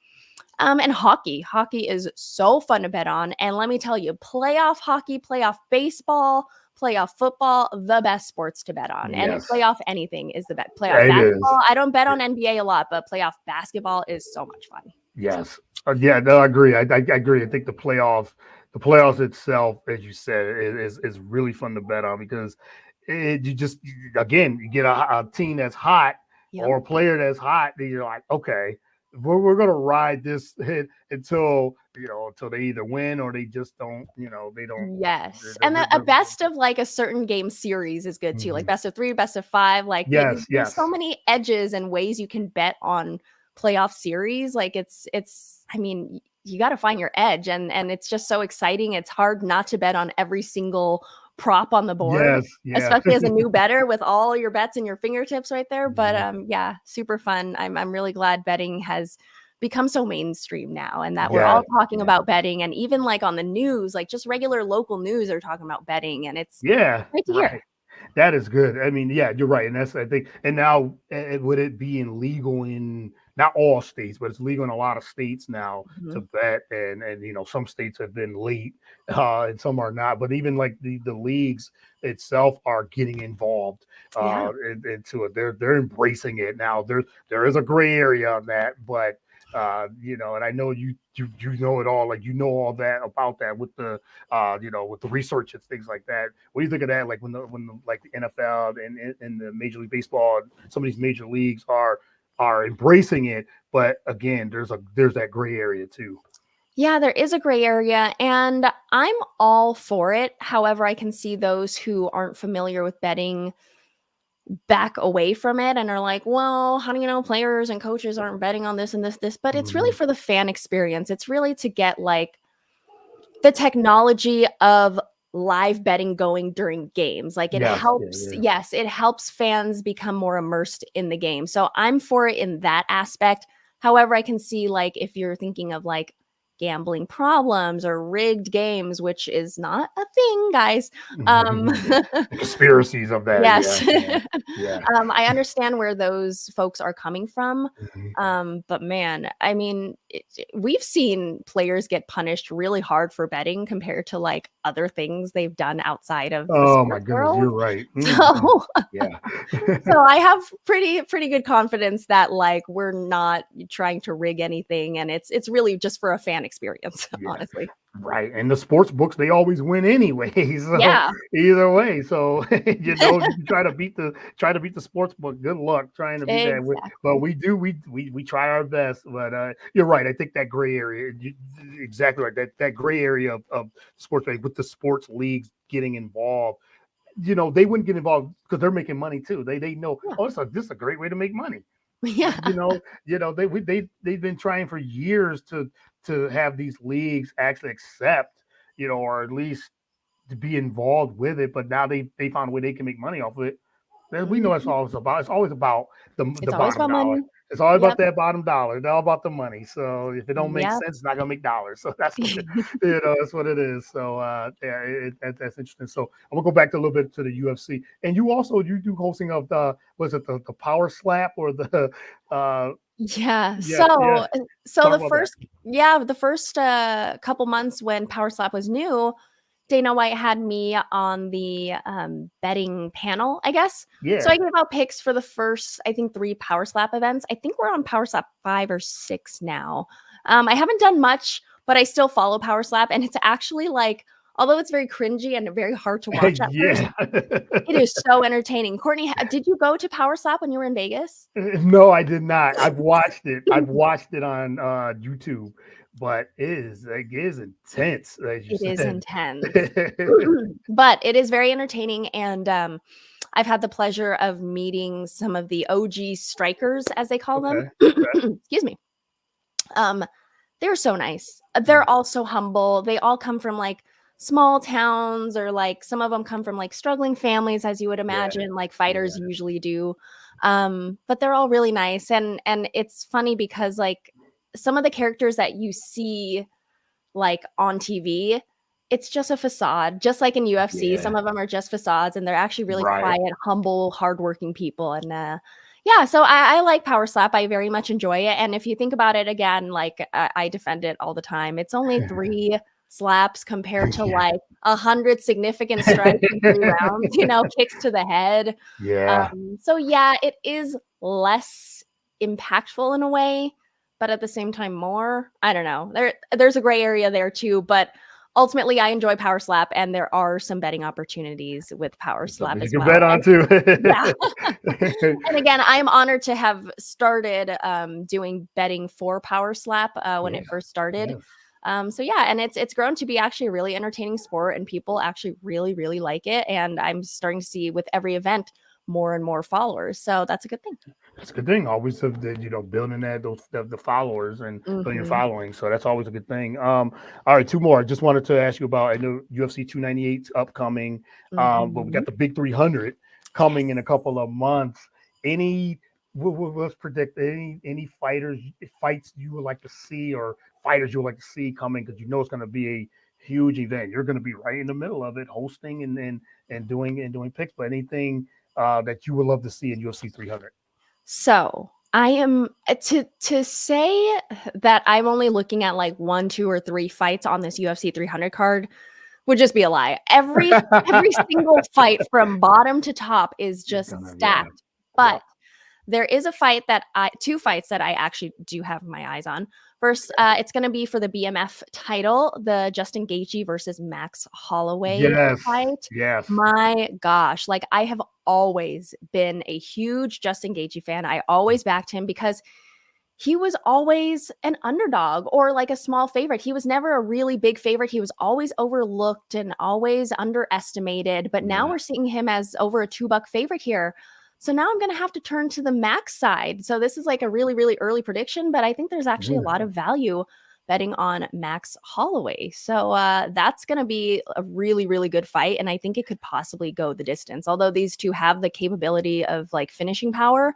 And hockey is so fun to bet on. And let me tell you, playoff hockey, playoff baseball, playoff football, the best sports to bet on. And Yes. playoff anything is the best. Playoff It is. basketball, I don't bet on NBA a lot, but playoff basketball is so much fun. Yes. Yeah, no, I agree. I agree. I think the playoffs itself, as you said, is really fun to bet on because you just, again, you get a team that's hot Yep. or a player that's hot, then you're like, okay, we're gonna ride this hit until they either win or they just don't, they don't. Yes. And a best of like a certain game series is good too. Like best of 3, best of 5. Like Yes, there's so many edges and ways you can bet on playoff series. Like it's I mean, you got to find your edge, and it's just so exciting. It's hard not to bet on every single prop on the board, Yes, yeah. especially as a new bettor with all your bets in your fingertips right there. But yeah, super fun. I'm really glad betting has become so mainstream now, and that we're all talking about betting, and even like on the news, like just regular local news are talking about betting, and it's great to hear. That is good. I mean, yeah, you're right, and that's, I think, and now would it be legal in not all states, but it's legal in a lot of states now to bet, and some states have been late, and some are not. But even like the leagues itself are getting involved into it. They're embracing it now. There is a gray area on that, but and I know you know it all, like all that about that with the with the research and things like that. What do you think of that? Like when the like the NFL and the Major League Baseball, some of these major leagues are embracing it, but again, there's that gray area too. Yeah, there is a gray area, and I'm all for it. However, I can see those who aren't familiar with betting back away from it and are like, well, how do you know players and coaches aren't betting on this and this? But it's really for the fan experience. It's really to get like the technology of live betting going during games. Like it helps. Yes, it helps fans become more immersed in the game. So I'm for it in that aspect. However, I can see like if you're thinking of like gambling problems or rigged games, which is not a thing, guys. Conspiracies of that. Yes. Yeah. I understand where those folks are coming from. But man, I mean, we've seen players get punished really hard for betting compared to like other things they've done outside of oh my goodness, world. You're right. So, yeah. So I have pretty good confidence that like we're not trying to rig anything, and it's really just for a fan experience, honestly. Right, and the sports books, they always win anyway. So either way, so you try to beat the sports book. Good luck trying to beat that. But we try our best. But you're right. I think that gray area, exactly right. That gray area of sports betting with the sports leagues getting involved. They wouldn't get involved because they're making money too. They know, this is a great way to make money. Yeah. They've been trying for years to have these leagues actually accept, or at least to be involved with it. But now they found a way they can make money off of it. We know that's all it's about. It's always about the bottom dollar. Money. It's all about that bottom dollar. It's all about the money. So if it don't make sense, it's not gonna make dollars. So that's what that's what it is. So that's interesting. So I'm gonna go back to a little bit to the UFC, and you do hosting of the the Power Slap or the So the first couple months when Power Slap was new, Dana White had me on the betting panel, I guess. Yeah. So I gave out picks for the first, I think, 3 Power Slap events. I think we're on Power Slap 5 or 6 now. I haven't done much, but I still follow Power Slap, and it's actually like, although it's very cringy and very hard to watch at first, it is so entertaining. Courtney, did you go to Power Slap when you were in Vegas? No, I did not. I've watched it. I've watched it on YouTube, but it is intense. It is intense, but it is very entertaining. And I've had the pleasure of meeting some of the OG strikers, as they call them. Excuse me. They're so nice. They're all so humble. They all come from like small towns, or like some of them come from like struggling families, as you would imagine, like fighters usually do. But they're all really nice. And it's funny because like some of the characters that you see like on TV, it's just a facade. Just like in UFC, some of them are just facades, and they're actually really quiet, humble, hardworking people. And yeah, so I like Power Slap. I very much enjoy it. And if you think about it again, like I defend it all the time. It's only 3 slaps compared to like 100 significant strikes in 3 rounds, you know, kicks to the head. Yeah. So yeah, it is less impactful in a way, but at the same time more. I don't know. There's a gray area there too, but ultimately I enjoy Power Slap, and there are some betting opportunities with Power Slap as you can well. bet on too. Yeah. And again, I am honored to have started doing betting for Power Slap when it first started. So yeah, and it's grown to be actually a really entertaining sport, and people actually really like it. And I'm starting to see with every event more and more followers. So that's a good thing. That's a good thing. Always, building the followers and building your following. So that's always a good thing. All right, 2 more. I just wanted to ask you about. I know UFC 298 upcoming, but we got the big 300 coming in a couple of months. Let's predict any fights you would like to see, or fighters you would like to see coming, because it's going to be a huge event. You're going to be right in the middle of it, hosting and doing picks. But anything that you would love to see in UFC 300? So I am to say that I'm only looking at like 1, 2, or 3 fights on this UFC 300 card would just be a lie. Every single fight from bottom to top is just stacked. But there is a fight that 2 fights that I actually do have my eyes on. First, it's going to be for the BMF title, the Justin Gaethje versus Max Holloway fight. Yes. My gosh, like I have always been a huge Justin Gaethje fan. I always backed him because he was always an underdog or like a small favorite. He was never a really big favorite. He was always overlooked and always underestimated. But now we're seeing him as over a $2 favorite here. So now I'm going to have to turn to the Max side. So this is like a really early prediction, but I think there's actually a lot of value betting on Max Holloway. So that's going to be a really good fight. And I think it could possibly go the distance. Although these two have the capability of like finishing power,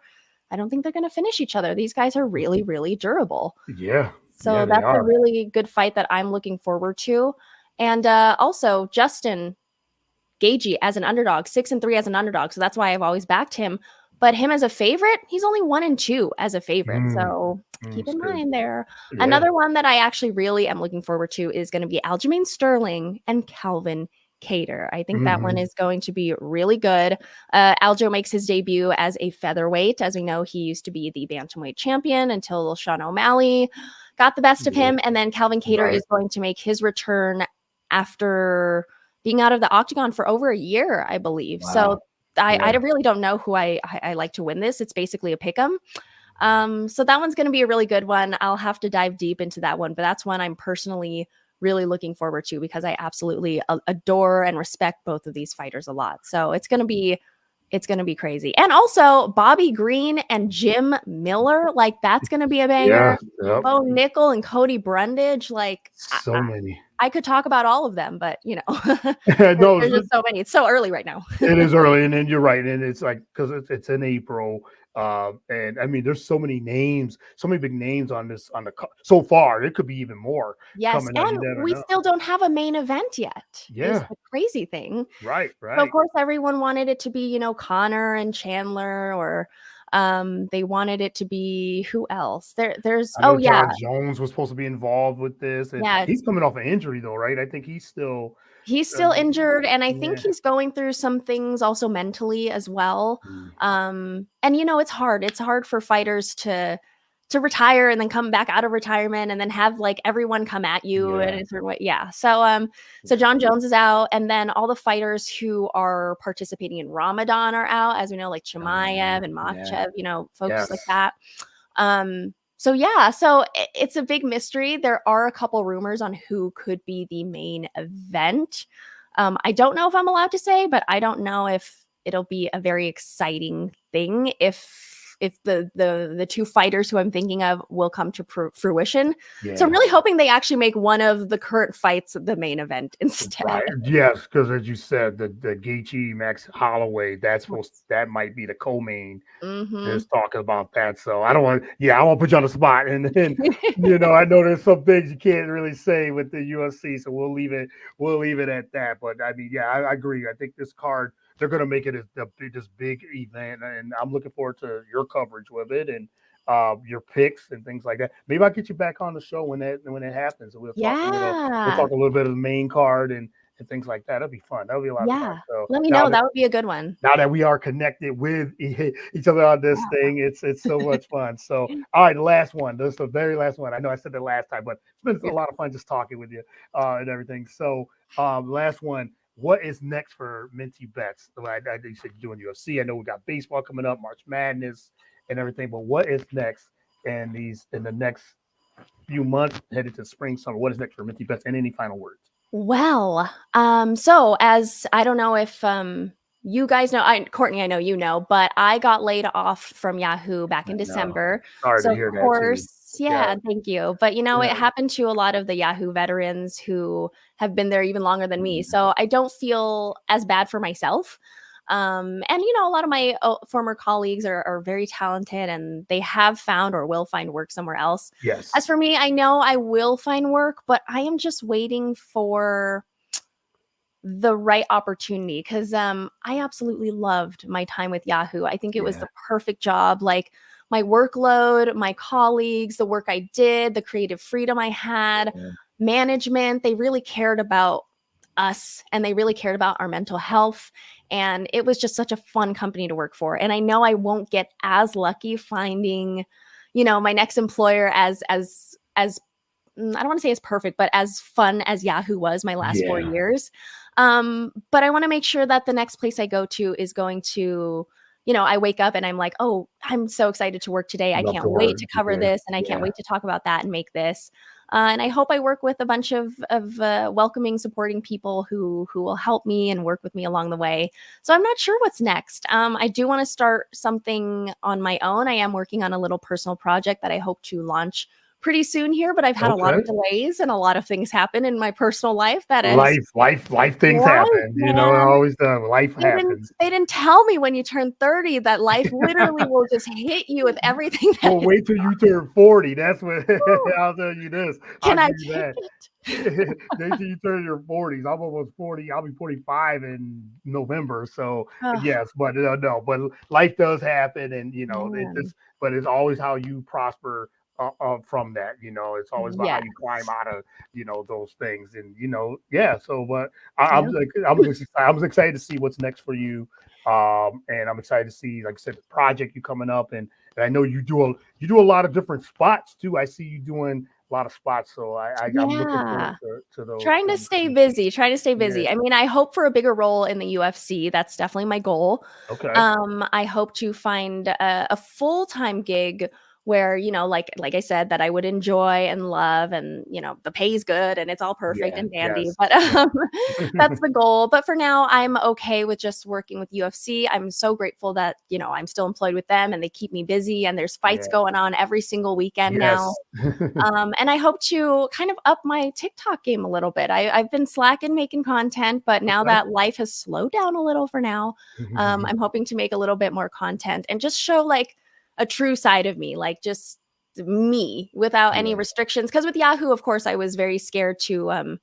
I don't think they're going to finish each other. These guys are really durable. Yeah. So that's a really good fight that I'm looking forward to. And also Justin Gaethje as an underdog, 6-3 as an underdog. So that's why I've always backed him. But him as a favorite, he's only 1-2 as a favorite. So keep in mind there. Yeah. Another one that I actually really am looking forward to is going to be Aljamain Sterling and Calvin Kattar. I think that one is going to be really good. Aljo makes his debut as a featherweight. As we know, he used to be the bantamweight champion until Sean O'Malley got the best of him. And then Calvin Kattar is going to make his return after being out of the octagon for over a year, I believe. Wow. So I really don't know who I like to win this. It's basically a pick'em. So that one's going to be a really good one. I'll have to dive deep into that one, but that's one I'm personally really looking forward to because I absolutely adore and respect both of these fighters a lot. So it's going to be crazy. And also Bobby Green and Jim Miller, like that's going to be a banger. Bo Nickel and Cody Brundage, like so many. I could talk about all of them, but you know, there's just so many. It's so early right now. It is early, and then you're right, and it's like because it's in April, and I mean, there's so many names, so many big names on the so far. It could be even more. Yes, and we still don't have a main event yet. Yeah, is the crazy thing. Right. So of course, everyone wanted it to be, you know, Connor and Chandler, or they wanted it to be who else? There's John Jones was supposed to be involved with this. And he's coming off an injury though, right? I think he's still injured, and I think he's going through some things also mentally as well. And you know, it's hard for fighters to retire and then come back out of retirement and then have like everyone come at you in a certain way. Yeah. So so John Jones is out, and then all the fighters who are participating in Ramadan are out, as we know, like Chimaev and Makhachev, you know, folks like that. So yeah, so it's a big mystery. There are a couple rumors on who could be the main event. I don't know if I'm allowed to say, but I don't know if it'll be a very exciting thing if the two fighters who I'm thinking of will come to fruition. So I'm Yeah. really hoping they actually make one of the current fights the main event instead. Right. Yes, because as you said, the Gaethje Max Holloway, that might be the co-main. Mm-hmm. Is talking about that. So I don't want, I won't put you on the spot. And then, I know there's some things you can't really say with the UFC, so we'll leave it at that. But I mean, I agree. I think this card, they're going to make it this big event, and I'm looking forward to your coverage with it and your picks and things like that. Maybe I'll get you back on the show when it happens, and we'll Yeah. talk a little bit of the main card and things like that. That'll be fun. That'll be a lot of fun. Yeah. So Let me know. That would be a good one. now that we are connected with each other on this thing, it's so much fun. So, all right, the last one. This is the very last one. I know I said the last time, but it's been a lot of fun just talking with you and everything. So, last one. What is next for Minty Bets? I you said you're doing UFC. I know we got baseball coming up, March Madness, and everything. But what is next in the next few months headed to spring, summer? What is next for Minty Bets? And any final words? Well, so as I don't know if you guys know, Courtney, I know you know, but I got laid off from Yahoo back in December. Sorry So to of hear that too. course, yeah, thank you. But Yeah. it happened to a lot of the Yahoo veterans who have been there even longer than me. So I don't feel as bad for myself. And a lot of my former colleagues are very talented and they have found or will find work somewhere else. Yes. As for me, I know I will find work, but I am just waiting for the right opportunity because I absolutely loved my time with Yahoo. I think it was the perfect job. Like my workload, my colleagues, the work I did, the creative freedom I had, management, they really cared about us and they really cared about our mental health. And it was just such a fun company to work for. And I know I won't get as lucky finding, my next employer as I don't want to say as perfect, but as fun as Yahoo was my last 4 years. But I want to make sure that the next place I go to is going to, I wake up and I'm like, oh, I'm so excited to work today. I can't wait to cover this and I can't wait to talk about that and make this. And I hope I work with a bunch of welcoming, supporting people who will help me and work with me along the way. So I'm not sure what's next. I do want to start something on my own. I am working on a little personal project that I hope to launch pretty soon here, but I've had a lot of delays and a lot of things happen in my personal life that is life things happen. It always does. Life happens. They didn't tell me when you turn 30 that life literally will just hit you with everything. Well, wait till you turn 40. That's what I'll tell you this. Can I give you take that. it? Wait till you turn your 40s. I'm almost 40. I'll be 45 in November. So yes, but no, but life does happen, and but it's always how you prosper from that. It's always about how you climb out of those things, and So, but I'm excited to see what's next for you, and I'm excited to see, like I said, the project you coming up, and I know you do a lot of different spots too. I see you doing a lot of spots, so I'm looking forward to those. Trying to stay busy. I mean, I hope for a bigger role in the UFC. That's definitely my goal. Okay. I hope to find a full-time gig where, like I said, that I would enjoy and love, and the pay's good and it's all perfect and dandy. But that's the goal. But for now, I'm okay with just working with UFC. I'm so grateful that I'm still employed with them and they keep me busy, and there's fights going on every single weekend now. And I hope to kind of up my TikTok game a little bit. I've been slacking making content, but now that life has slowed down a little for now, I'm hoping to make a little bit more content and just show like a true side of me, like just me without any restrictions. Because with Yahoo, of course, I was very scared to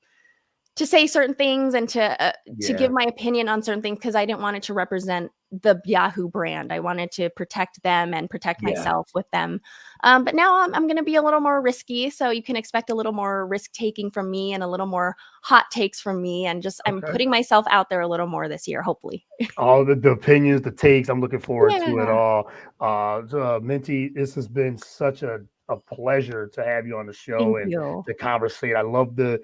say certain things and to give my opinion on certain things because I didn't want it to represent the Yahoo brand. I wanted to protect them and protect myself with them. But now I'm going to be a little more risky. So you can expect a little more risk taking from me and a little more hot takes from me. And just I'm putting myself out there a little more this year, hopefully. All the opinions, the takes. I'm looking forward to it all. Minty, this has been such a pleasure to have you on the show to conversate. I love the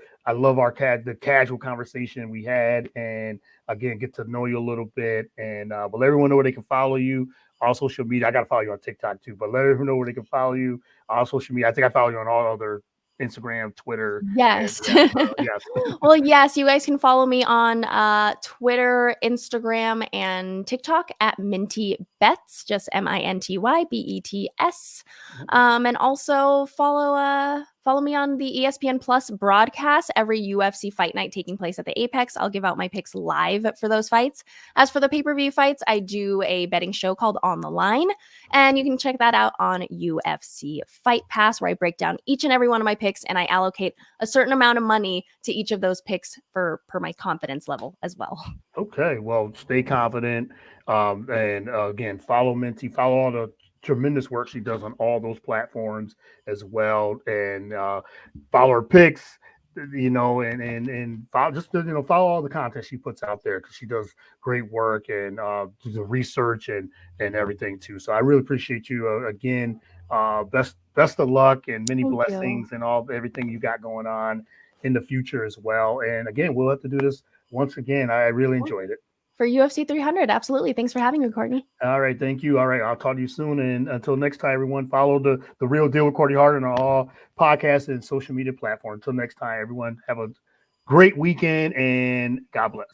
casual conversation we had, and again, get to know you a little bit, and but let everyone know where they can follow you on social media. I got to follow you on TikTok too, but let everyone know where they can follow you on social media. I think I follow you on all other Instagram, Twitter. Yes. And, yes. Well, yes, you guys can follow me on Twitter, Instagram, and TikTok at Minty Bets, just MINTYBETS. And also follow me on the ESPN Plus broadcast every UFC fight night taking place at the Apex. I'll give out my picks live for those fights. As for the pay-per-view fights, I do a betting show called On the Line, and you can check that out on UFC Fight Pass, where I break down each and every one of my picks and I allocate a certain amount of money to each of those picks per my confidence level as well. Okay, well, stay confident. And again, follow Minty, follow all the tremendous work she does on all those platforms as well, and follow her picks. And follow, just follow all the content she puts out there, because she does great work, and the research and everything too. So I really appreciate you again. Best of luck and many Thank you. blessings and everything you got going on in the future as well. And again, we'll have to do this once again. I really enjoyed it. For UFC 300, absolutely. Thanks for having me, Courtney. All right, thank you. All right, I'll talk to you soon. And until next time, everyone, follow the Real Deal with Courtney Hart on all podcasts and social media platforms. Until next time, everyone, have a great weekend and God bless.